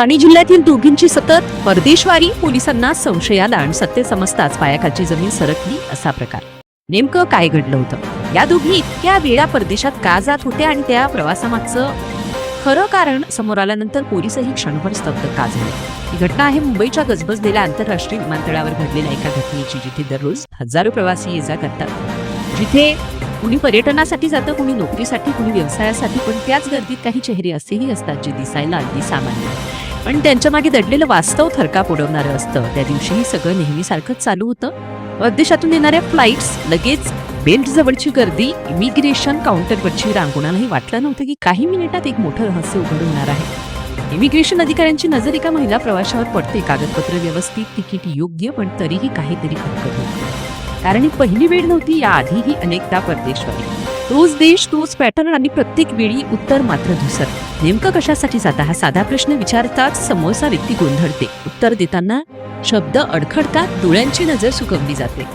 ठाणे जिल्ह्यातील दोघींची सतत परदेशवारी, पोलिसांना संशय आला आणि सत्य समजताच पायाखालची जमीन सरकली असा प्रकार. नेमकं काय घडलं होतं? या दोघी इतक्या वेळा परदेशात का जात होत्या आणि त्या प्रवासामागचं खरं कारण समोर आल्यानंतर पोलिसही क्षणभर स्तब्ध का झाले? ही घटना आहे मुंबईच्या गजबजलेल्या आंतरराष्ट्रीय विमानतळावर घडलेल्या एका घटनेची, जिथे दररोज हजारो प्रवासी ये जा करतात. जिथे कुणी पर्यटनासाठी जातं, कुणी नोकरीसाठी, कुणी व्यवसायासाठी, पण त्याच गर्दीत काही चेहरे असेही असतात जे दिसायला अगदी सामान्य, पण त्यांच्या मागे दडलेलं वास्तव थरकाप उडवणारं असतं. त्या दिवशीही सगळं नेहमीसारखंच चालू होतं. परदेशातून येणाऱ्या फ्लाईट्स, लगेच बेल्ट जवळची गर्दी, इमिग्रेशन काउंटरवरची रांग. कोणालाही वाटलं नव्हतं की काही मिनिटात एक मोठं रहस्य उघड होणार आहे. इमिग्रेशन अधिकाऱ्यांची नजर एका महिला प्रवाशावर पडते. कागदपत्र व्यवस्थित, तिकीट योग्य, पण तरीही काहीतरी खटकत होतं. कारण ही पहिली वेळ नव्हती. याआधीही अनेकदा परदेशवारी, तोच देश, तोच पॅटर्न आणि प्रत्येक वेळी उत्तर मात्र धुसर. नेमकं कशासाठी जाता हा साधा प्रश्न विचारताच समोरचा व्यक्ती गोंधळते. उत्तर देताना शब्द अडखडतात, डोळ्यांची नजर सुकवली जाते.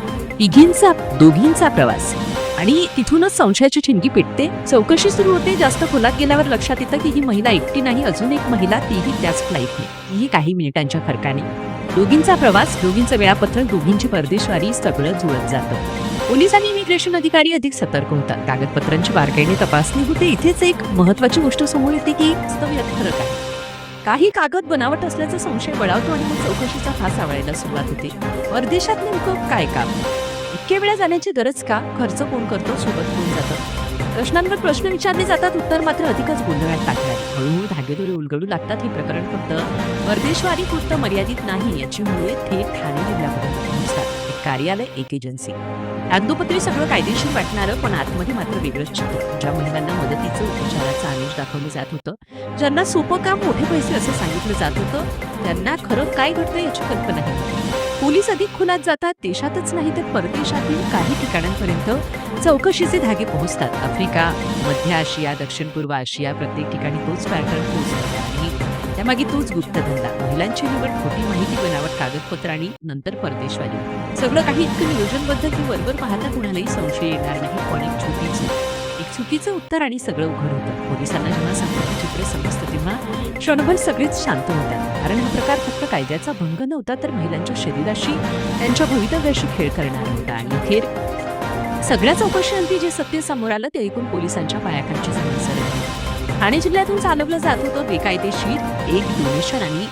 दोघींचा प्रवास आणि तिथूनच संशयाची ठिणगी पेटते. चौकशी सुरू होते. जास्त खोलात गेल्यावर लक्षात येतं की ही महिला एकटी नाही, अजून एक महिला, तीही त्याच फ्लाईटने, तीही काही मिनिटांच्या फरकाने. दोघींचा प्रवास, दोघींचं वेळापत्रक, दोघींची परदेशवारी, सगळं जुळत जातं. पोलीस आणि इमिग्रेशन अधिकारी अधिक सतर्क होतात. कागदपत्रांची बारकाईने तपासणी होते. इथेच एक महत्वाची गोष्ट समोर येते की वास्तव्यात फरक आहे. काही कागद बनावट असल्याचा संशय बळावतो आणि मग चौकशीचा फास आवळायला सुरुवात होते. परदेशात नेमकं काय काम? इतक्या वेळा जाण्याची गरज का? खर्च कोण करतो? सोबत कोण जातं? प्रश्नांवर प्रश्न विचारले जातात. उत्तर मात्र अधिकच गोंधळात टाकणार. हळूहळू धागेदोरे उलगडू लागतात. हे प्रकरण फक्त परदेशवारी पुरतं मर्यादित नाही. याची मुळे थेट ठाणे जिल्ह्यापर्यंत पोहोचतात. एक कार्यालय, एक एजन्सी, कागदोपत्री सगळं कायदेशीर वाटणारं, पण आतमध्ये मात्र वेगळंच चित्र. ज्या महिलांना मदतीचं, उपचाराचं आमिष दाखवलं जात होतं, ज्यांना सोपं काम, मोठे पैसे असं सांगितलं जात होतं, त्यांना खरं काय घडतं याची कल्पना नाही. पोलीस अधिक खोलात जातात. देशातच नाही तर परदेशातील काही ठिकाणांपर्यंत चौकशीचे धागे पोहोचतात. आफ्रिका, मध्य आशिया, दक्षिण पूर्व आशिया, प्रत्येक ठिकाणी तोच पॅटर्न पोहोचतो आणि त्यामागे तोच गुप्तधंदा. महिलांची निवड, खोटी माहिती, बनावट कागदपत्र आणि नंतर परदेशवारी. सगळं काही इतकं नियोजनबद्ध की वरवर पाहता कुणालाही संशय येणार नाही. पण एक चुकीचं उत्तर आणि सगळं उघड होतं. पोलिसांना जेव्हा संपूर्ण चित्र समजतं तेव्हा क्षणभर सगळेच शांत होतात. कारण हा प्रकार फक्त कायद्याचा भंग नव्हता, तर महिलांच्या शरीराशी, त्यांच्या भवितव्याशी खेळ करणारा होता. आणि अखेर सगळ्या चौकशीअंती जे सत्य समोर आलं ते ऐकून पोलिसांच्या पायाखालची जमीन सरकली. ठाणे जिल्ह्यातून चालवलं जात होतं बेकायदेशीर एक डोनेशन आणि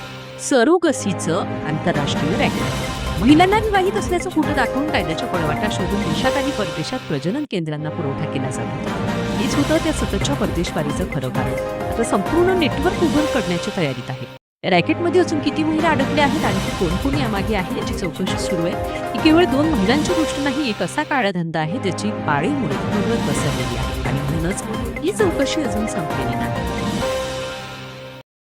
सरोगसीचं आंतरराष्ट्रीय रॅकेट. महिलांना विवाहित असल्याचं खोटं दाखवून कायद्याच्या पळवाटा शोधून देशात आणि परदेशात प्रजनन केंद्रांना पुरवठा केला जात होता. हेच होतं त्या सततच्या परदेशवारीचं खरं कारण. आता संपूर्ण नेटवर्क उघड करण्याची तयारीत आहे. या रॅकेटमध्ये अजून किती महिला अडकल्या आहेत, आणखी कोण कोण यामागे आहे याची चौकशी सुरू आहे. ही केवळ 2 महिलांची गोष्ट नाही, एक असा काळा धंदा आहे ज्याची पाळीमुळे पसरलेली आहे आणि म्हणूनच ही चौकशी अजून संपलेली नाही.